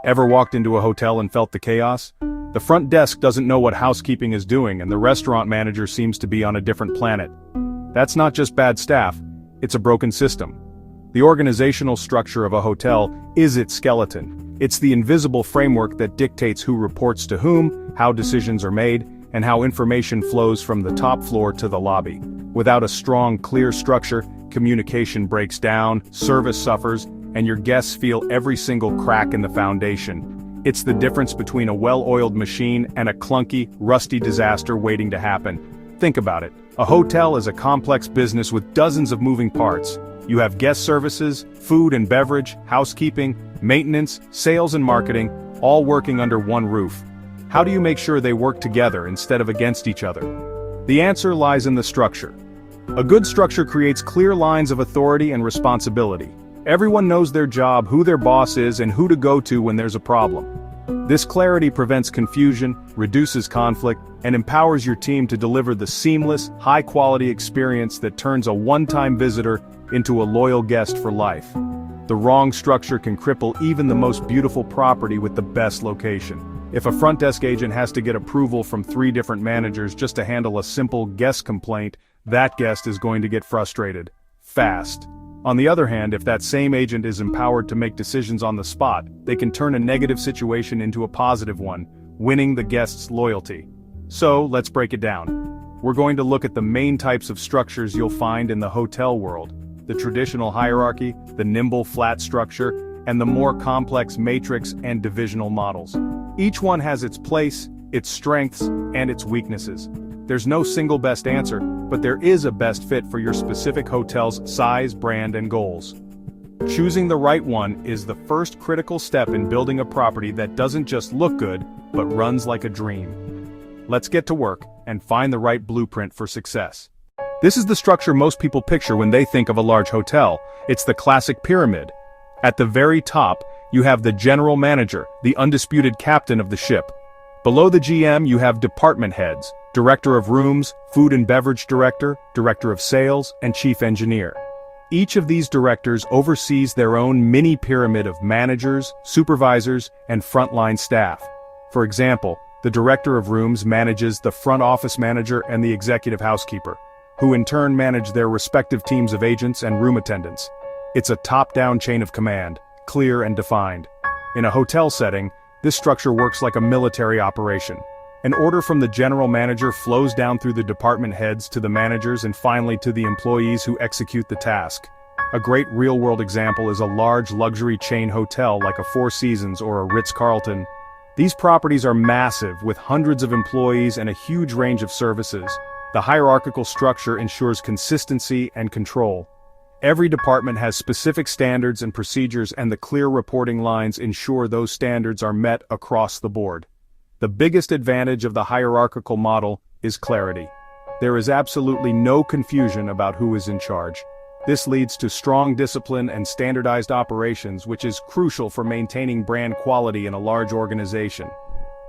Ever walked into a hotel and felt the chaos? The front desk doesn't know what housekeeping is doing and the restaurant manager seems to be on a different planet. That's not just bad staff, it's a broken system. The organizational structure of a hotel is its skeleton. It's the invisible framework that dictates who reports to whom, how decisions are made, and how information flows from the top floor to the lobby. Without a strong, clear structure, communication breaks down, service suffers, and your guests feel every single crack in the foundation. It's the difference between a well-oiled machine and a clunky, rusty disaster waiting to happen. Think about it. A hotel is a complex business with dozens of moving parts. You have guest services, food and beverage, housekeeping, maintenance, sales and marketing, all working under one roof. How do you make sure they work together instead of against each other? The answer lies in the structure. A good structure creates clear lines of authority and responsibility. Everyone knows their job, who their boss is, and who to go to when there's a problem. This clarity prevents confusion, reduces conflict, and empowers your team to deliver the seamless, high-quality experience that turns a one-time visitor into a loyal guest for life. The wrong structure can cripple even the most beautiful property with the best location. If a front desk agent has to get approval from 3 different managers just to handle a simple guest complaint, that guest is going to get frustrated. Fast. On the other hand, if that same agent is empowered to make decisions on the spot, they can turn a negative situation into a positive one, winning the guest's loyalty. So, let's break it down. We're going to look at the main types of structures you'll find in the hotel world: the traditional hierarchy, the nimble flat structure, and the more complex matrix and divisional models. Each one has its place, its strengths, and its weaknesses. There's no single best answer, but there is a best fit for your specific hotel's size, brand, and goals. Choosing the right one is the first critical step in building a property that doesn't just look good, but runs like a dream. Let's get to work and find the right blueprint for success. This is the structure most people picture when they think of a large hotel. It's the classic pyramid. At the very top, you have the general manager, the undisputed captain of the ship. Below the GM, you have department heads: director of rooms, food and beverage director, director of sales, and chief engineer. Each of these directors oversees their own mini pyramid of managers, supervisors, and frontline staff. For example, the director of rooms manages the front office manager and the executive housekeeper, who in turn manage their respective teams of agents and room attendants. It's a top-down chain of command, clear and defined. In a hotel setting, this structure works like a military operation. An order from the general manager flows down through the department heads to the managers and finally to the employees who execute the task. A great real-world example is a large luxury chain hotel like a Four Seasons or a Ritz-Carlton. These properties are massive, with hundreds of employees and a huge range of services. The hierarchical structure ensures consistency and control. Every department has specific standards and procedures, and the clear reporting lines ensure those standards are met across the board. The biggest advantage of the hierarchical model is clarity. There is absolutely no confusion about who is in charge. This leads to strong discipline and standardized operations, which is crucial for maintaining brand quality in a large organization.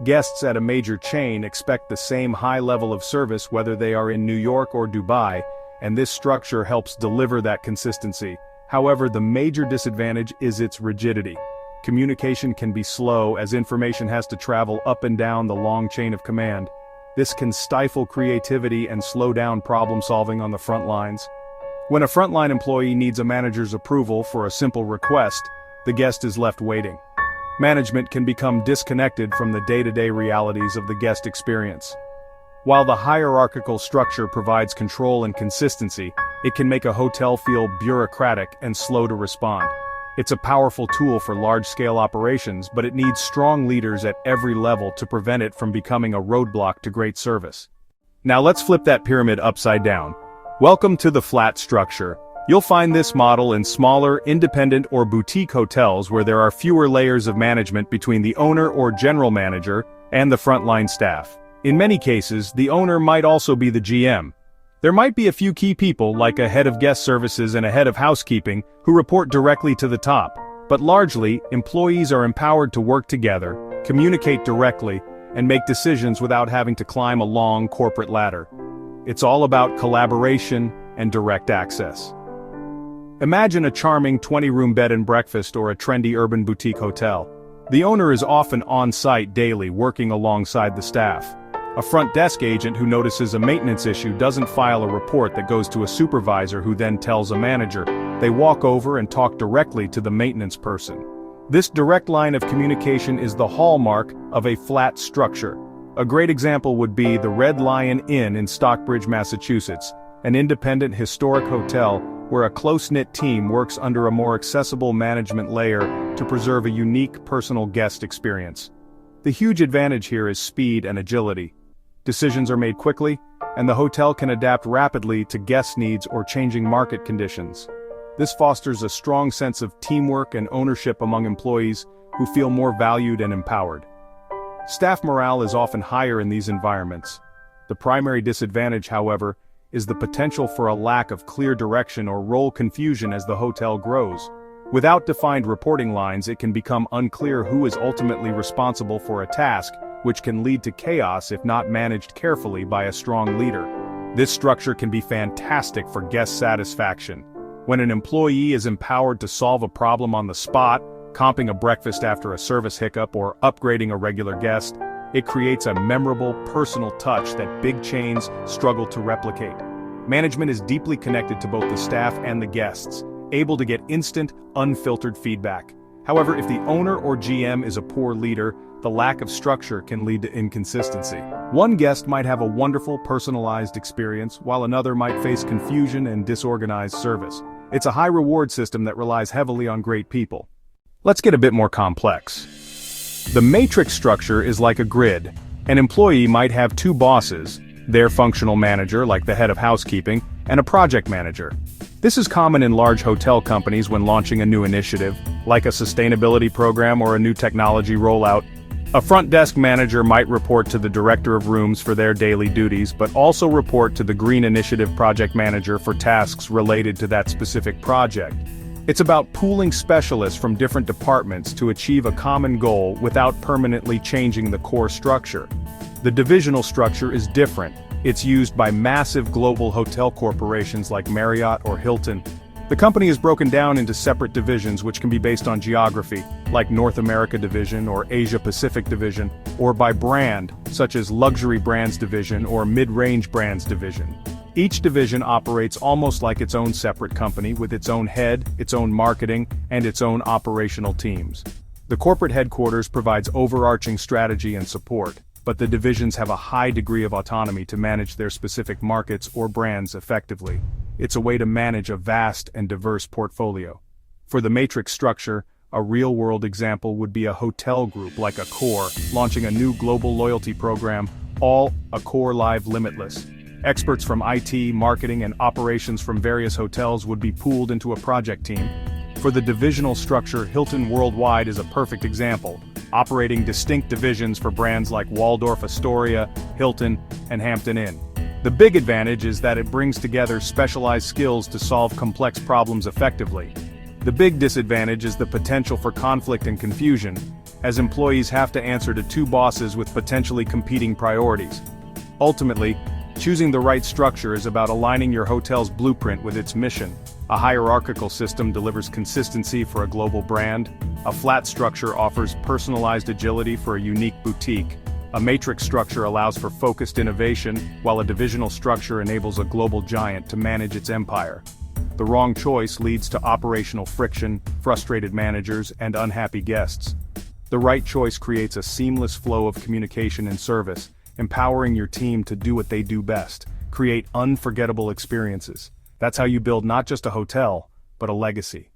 Guests at a major chain expect the same high level of service whether they are in New York or Dubai, and this structure helps deliver that consistency. However, the major disadvantage is its rigidity. Communication can be slow as information has to travel up and down the long chain of command. This can stifle creativity and slow down problem-solving on the front lines. When a frontline employee needs a manager's approval for a simple request, the guest is left waiting. Management can become disconnected from the day-to-day realities of the guest experience. While the hierarchical structure provides control and consistency, it can make a hotel feel bureaucratic and slow to respond. It's a powerful tool for large-scale operations, but it needs strong leaders at every level to prevent it from becoming a roadblock to great service. Now let's flip that pyramid upside down. Welcome to the flat structure. You'll find this model in smaller, independent or boutique hotels where there are fewer layers of management between the owner or general manager and the frontline staff. In many cases, the owner might also be the GM. There might be a few key people like a head of guest services and a head of housekeeping who report directly to the top, but largely, employees are empowered to work together, communicate directly, and make decisions without having to climb a long corporate ladder. It's all about collaboration and direct access. Imagine a charming 20-room bed and breakfast or a trendy urban boutique hotel. The owner is often on-site daily working alongside the staff. A front desk agent who notices a maintenance issue doesn't file a report that goes to a supervisor who then tells a manager. They walk over and talk directly to the maintenance person. This direct line of communication is the hallmark of a flat structure. A great example would be the Red Lion Inn in Stockbridge, Massachusetts, an independent historic hotel where a close-knit team works under a more accessible management layer to preserve a unique personal guest experience. The huge advantage here is speed and agility. Decisions are made quickly, and the hotel can adapt rapidly to guest needs or changing market conditions. This fosters a strong sense of teamwork and ownership among employees who feel more valued and empowered. Staff morale is often higher in these environments. The primary disadvantage, however, is the potential for a lack of clear direction or role confusion as the hotel grows. Without defined reporting lines, it can become unclear who is ultimately responsible for a task, which can lead to chaos if not managed carefully by a strong leader. This structure can be fantastic for guest satisfaction. When an employee is empowered to solve a problem on the spot, comping a breakfast after a service hiccup or upgrading a regular guest, it creates a memorable, personal touch that big chains struggle to replicate. Management is deeply connected to both the staff and the guests, able to get instant, unfiltered feedback. However, if the owner or GM is a poor leader, the lack of structure can lead to inconsistency. One guest might have a wonderful, personalized experience, while another might face confusion and disorganized service. It's a high-reward system that relies heavily on great people. Let's get a bit more complex. The matrix structure is like a grid. An employee might have two bosses, their functional manager, like the head of housekeeping, and a project manager. This is common in large hotel companies when launching a new initiative, like a sustainability program or a new technology rollout. A front desk manager might report to the director of rooms for their daily duties, but also report to the Green Initiative project manager for tasks related to that specific project. It's about pooling specialists from different departments to achieve a common goal without permanently changing the core structure. The divisional structure is different. It's used by massive global hotel corporations like Marriott or Hilton. The company is broken down into separate divisions which can be based on geography, like North America Division or Asia Pacific Division, or by brand, such as Luxury Brands Division or Mid-Range Brands Division. Each division operates almost like its own separate company with its own head, its own marketing, and its own operational teams. The corporate headquarters provides overarching strategy and support, but the divisions have a high degree of autonomy to manage their specific markets or brands effectively. It's a way to manage a vast and diverse portfolio. For the matrix structure, a real-world example would be a hotel group like Accor launching a new global loyalty program, all Accor Live Limitless. Experts from IT, marketing, and operations from various hotels would be pooled into a project team. For the divisional structure, Hilton Worldwide is a perfect example, operating distinct divisions for brands like Waldorf Astoria, Hilton, and Hampton Inn. The big advantage is that it brings together specialized skills to solve complex problems effectively. The big disadvantage is the potential for conflict and confusion, as employees have to answer to two bosses with potentially competing priorities. Ultimately, choosing the right structure is about aligning your hotel's blueprint with its mission. A hierarchical system delivers consistency for a global brand. A flat structure offers personalized agility for a unique boutique. A matrix structure allows for focused innovation, while a divisional structure enables a global giant to manage its empire. The wrong choice leads to operational friction, frustrated managers, and unhappy guests. The right choice creates a seamless flow of communication and service, empowering your team to do what they do best, create unforgettable experiences. That's how you build not just a hotel, but a legacy.